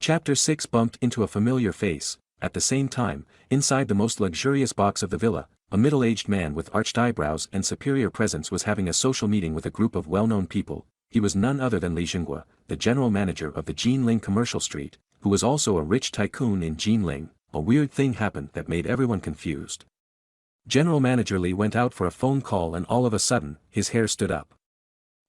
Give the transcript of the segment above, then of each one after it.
Chapter 6 bumped into a familiar face. At the same time, inside the most luxurious box of the villa, a middle-aged man with arched eyebrows and superior presence was having a social meeting with a group of well-known people. He was none other than Li Xinghua, the general manager of the Jinling Commercial Street, who was also a rich tycoon in Jinling. A weird thing happened that made everyone confused. General Manager Li went out for a phone call and all of a sudden, his hair stood up.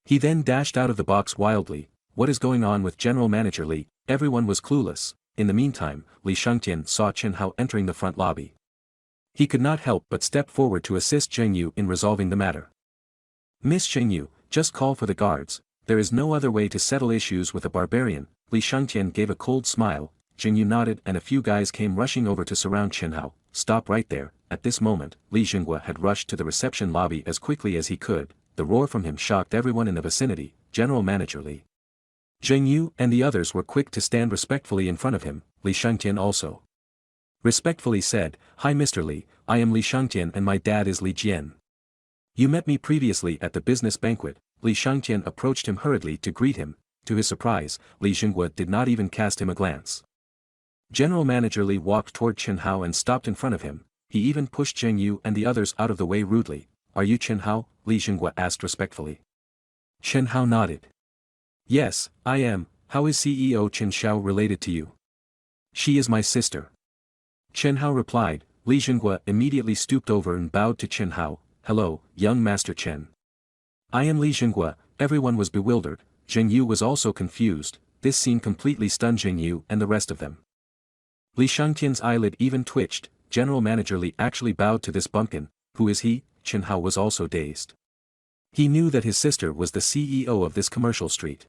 He then dashed out of the box wildly. What is going on with General Manager Li? Everyone was clueless. In the meantime, Li Shangtian saw Chen Hao entering the front lobby. He could not help but step forward to assist Zheng Yu in resolving the matter. Miss Zheng Yu, just call for the guards. There is no other way to settle issues with a barbarian. Li Shangtian gave a cold smile. Zheng Yu nodded and a few guys came rushing over to surround Chen Hao. Stop right there. At this moment, Li Xinghua had rushed to the reception lobby as quickly as he could. The roar from him shocked everyone in the vicinity. General Manager Li. Zheng Yu and the others were quick to stand respectfully in front of him. Li Shangtian also respectfully said, "Hi Mr. Li, I am Li Shangtian and my dad is Li Jian. You met me previously at the business banquet." Li Shangtian approached him hurriedly to greet him. To his surprise, Li Xinghua did not even cast him a glance. General Manager Li walked toward Chen Hao and stopped in front of him. He even pushed Zheng Yu and the others out of the way rudely. "Are you Chen Hao?" Li Xinghua asked respectfully. Chen Hao nodded. "Yes, I am. How is CEO Chen Xiao related to you?" "She is my sister." Chen Hao replied. Li Xinghua immediately stooped over and bowed to Chen Hao. "Hello, young Master Chen. I am Li Xinghua." Everyone was bewildered. Zheng Yu was also confused. This scene completely stunned Zheng Yu and the rest of them. Li Shangtian's eyelid even twitched. General Manager Li actually bowed to this bumpkin. Who is he? Chen Hao was also dazed. He knew that his sister was the CEO of this commercial street.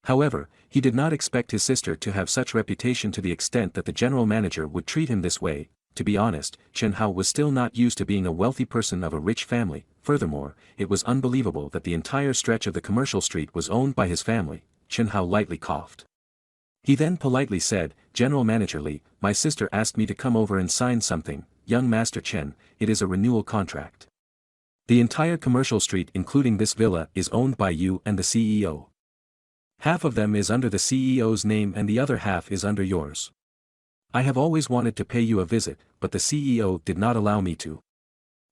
However, he did not expect his sister to have such reputation to the extent that the general manager would treat him this way. To be honest, Chen Hao was still not used to being a wealthy person of a rich family. Furthermore, it was unbelievable that the entire stretch of the commercial street was owned by his family. Chen Hao lightly coughed. He then politely said, "General Manager Li, my sister asked me to come over and sign something. Young Master Chen, it is a renewal contract. The entire commercial street including this villa is owned by you and the CEO. Half of them is under the CEO's name and the other half is under yours. I have always wanted to pay you a visit, but the CEO did not allow me to."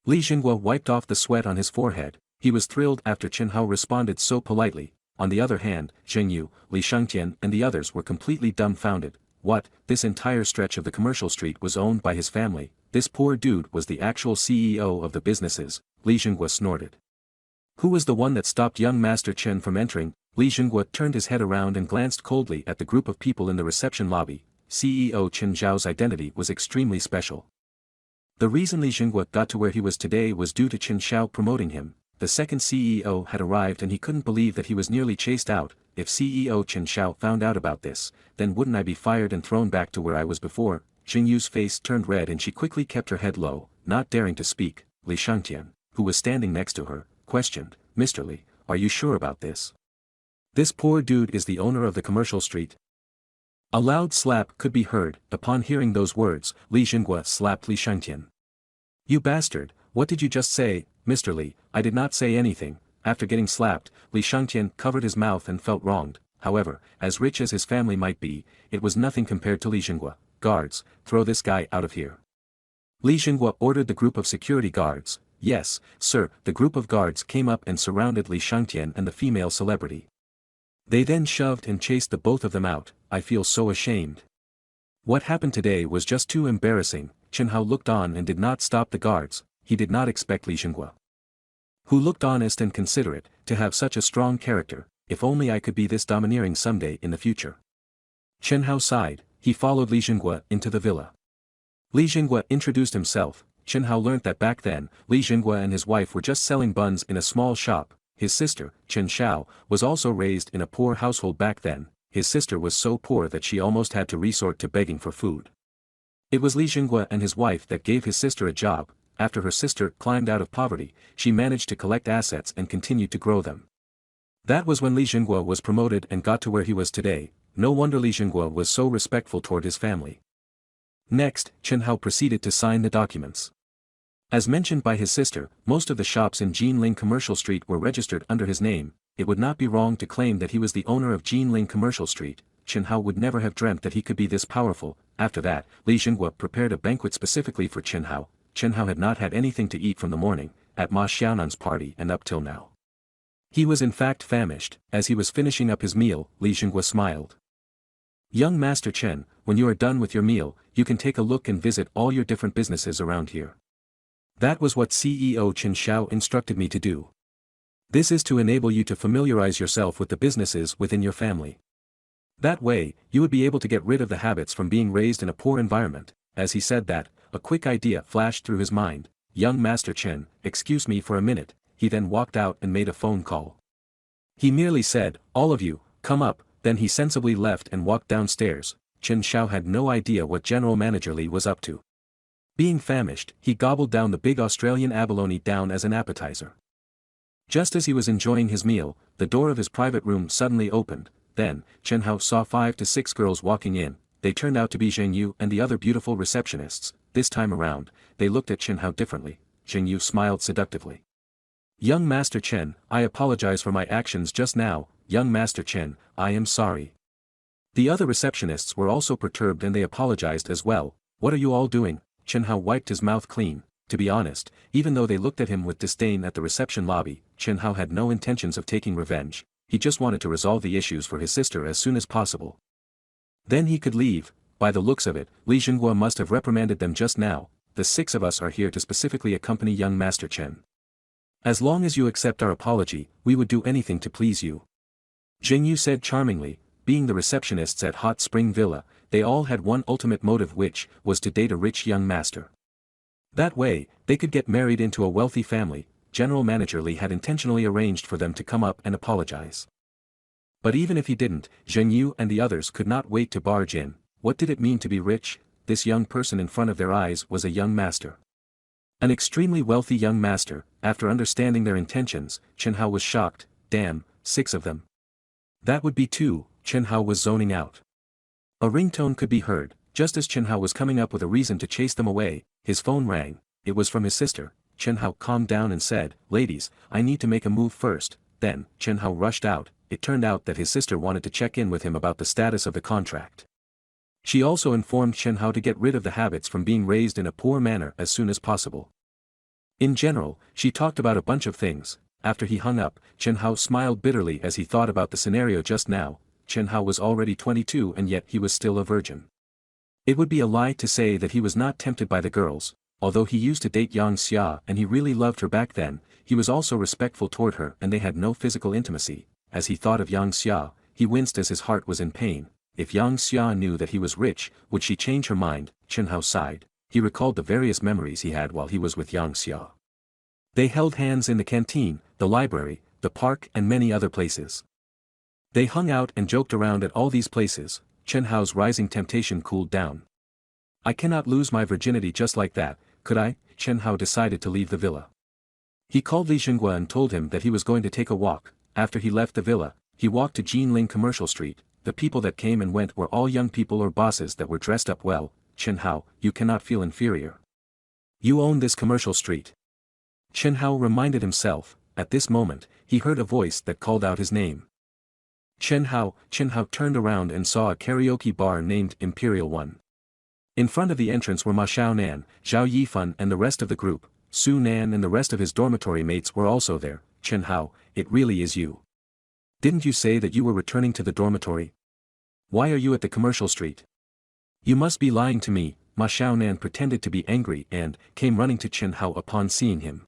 Li Xinghua wiped off the sweat on his forehead. He was thrilled after Chen Hao responded so politely. On the other hand, Zheng Yu, Li Shangtian and the others were completely dumbfounded. What? This entire stretch of the commercial street was owned by his family. This poor dude was the actual CEO of the businesses. Li Xinghua snorted. Who was the one that stopped young Master Chen from entering? Li Xinghua turned his head around and glanced coldly at the group of people in the reception lobby. CEO Chen Zhao's identity was extremely special. The reason Li Xinghua got to where he was today was due to Chen Xiao promoting him. The second CEO had arrived and he couldn't believe that he was nearly chased out. If CEO Chen Xiao found out about this, then wouldn't I be fired and thrown back to where I was before? Zheng Yu's face turned red and she quickly kept her head low, not daring to speak. Li Shangtian, who was standing next to her, questioned, "Mr. Li, are you sure about this? This poor dude is the owner of the commercial street?" A loud slap could be heard. Upon hearing those words, Li Xinghua slapped Li Shangtian. "You bastard, what did you just say?" "Mr. Li, I did not say anything." After getting slapped, Li Shangtian covered his mouth and felt wronged. However, as rich as his family might be, it was nothing compared to Li Xinghua. "Guards, throw this guy out of here." Li Xinghua ordered the group of security guards. "Yes, sir." The group of guards came up and surrounded Li Shangtian and the female celebrity. They then shoved and chased the both of them out. "I feel so ashamed. What happened today was just too embarrassing." Chen Hao looked on and did not stop the guards. He did not expect Li Xinghua, who looked honest and considerate, to have such a strong character. If only I could be this domineering someday in the future. Chen Hao sighed. He followed Li Xinghua into the villa. Li Xinghua introduced himself. Chen Hao learnt that back then, Li Xinghua and his wife were just selling buns in a small shop. His sister, Chen Xiao, was also raised in a poor household back then. His sister was so poor that she almost had to resort to begging for food. It was Li Xinghua and his wife that gave his sister a job. After her sister climbed out of poverty, she managed to collect assets and continued to grow them. That was when Li Xinghua was promoted and got to where he was today. No wonder Li Xinghua was so respectful toward his family. Next, Chen Hao proceeded to sign the documents. As mentioned by his sister, most of the shops in Jinling Commercial Street were registered under his name. It would not be wrong to claim that he was the owner of Jinling Commercial Street. Chen Hao would never have dreamt that he could be this powerful. After that, Li Xinghua prepared a banquet specifically for Chen Hao. Chen Hao had not had anything to eat from the morning, at Ma Xiaonan's party and up till now. He was in fact famished. As he was finishing up his meal, Li Xinghua smiled. "Young Master Chen, when you are done with your meal, you can take a look and visit all your different businesses around here. That was what CEO Chen Xiao instructed me to do. This is to enable you to familiarize yourself with the businesses within your family. That way, you would be able to get rid of the habits from being raised in a poor environment." As he said that, a quick idea flashed through his mind. "Young Master Chen, excuse me for a minute." He then walked out and made a phone call. He merely said, "All of you, come up," then he sensibly left and walked downstairs. Chen Xiao had no idea what General Manager Li was up to. Being famished, he gobbled down the big Australian abalone down as an appetizer. Just as he was enjoying his meal, the door of his private room suddenly opened. Then, Chen Hao saw 5 to 6 girls walking in. They turned out to be Zheng Yu and the other beautiful receptionists. This time around, they looked at Chen Hao differently. Zheng Yu smiled seductively. "Young Master Chen, I apologize for my actions just now. Young Master Chen, I am sorry." The other receptionists were also perturbed and they apologized as well. "What are you all doing?" Chen Hao wiped his mouth clean. To be honest, even though they looked at him with disdain at the reception lobby, Chen Hao had no intentions of taking revenge. He just wanted to resolve the issues for his sister as soon as possible. Then he could leave. By the looks of it, Li Xinghua must have reprimanded them just now. "The 6 of us are here to specifically accompany young Master Chen. As long as you accept our apology, we would do anything to please you," Zheng Yu said charmingly. Being the receptionists at Hot Spring Villa, they all had one ultimate motive, which was to date a rich young master. That way, they could get married into a wealthy family. General Manager Li had intentionally arranged for them to come up and apologize. But even if he didn't, Zheng Yu and the others could not wait to barge in. What did it mean to be rich? This young person in front of their eyes was a young master. An extremely wealthy young master. After understanding their intentions, Chen Hao was shocked. Damn, 6 of them. That would be 2, Chen Hao was zoning out. A ringtone could be heard. Just as Chen Hao was coming up with a reason to chase them away, his phone rang. It was from his sister. Chen Hao calmed down and said, "Ladies, I need to make a move first." Then, Chen Hao rushed out. It turned out that his sister wanted to check in with him about the status of the contract. She also informed Chen Hao to get rid of the habits from being raised in a poor manner as soon as possible. In general, she talked about a bunch of things. After he hung up, Chen Hao smiled bitterly as he thought about the scenario just now. Chen Hao was already 22 and yet he was still a virgin. It would be a lie to say that he was not tempted by the girls. Although he used to date Yang Xia and he really loved her back then, he was also respectful toward her and they had no physical intimacy. As he thought of Yang Xia, he winced as his heart was in pain. If Yang Xia knew that he was rich, would she change her mind? Chen Hao sighed. He recalled the various memories he had while he was with Yang Xia. They held hands in the canteen, the library, the park and many other places. They hung out and joked around at all these places. Chen Hao's rising temptation cooled down. "I cannot lose my virginity just like that, could I?" Chen Hao decided to leave the villa. He called Li Xinghua and told him that he was going to take a walk. After he left the villa, he walked to Jinling Commercial Street. The people that came and went were all young people or bosses that were dressed up well. "Chen Hao, you cannot feel inferior. You own this commercial street." Chen Hao reminded himself. At this moment, he heard a voice that called out his name. Chen Hao turned around and saw a karaoke bar named Imperial One. In front of the entrance were Ma Xiaonan, Zhao Yifan and the rest of the group. Su Nan and the rest of his dormitory mates were also there. "Chen Hao, it really is you. Didn't you say that you were returning to the dormitory? Why are you at the commercial street? You must be lying to me." Ma Xiaonan pretended to be angry and came running to Chen Hao upon seeing him.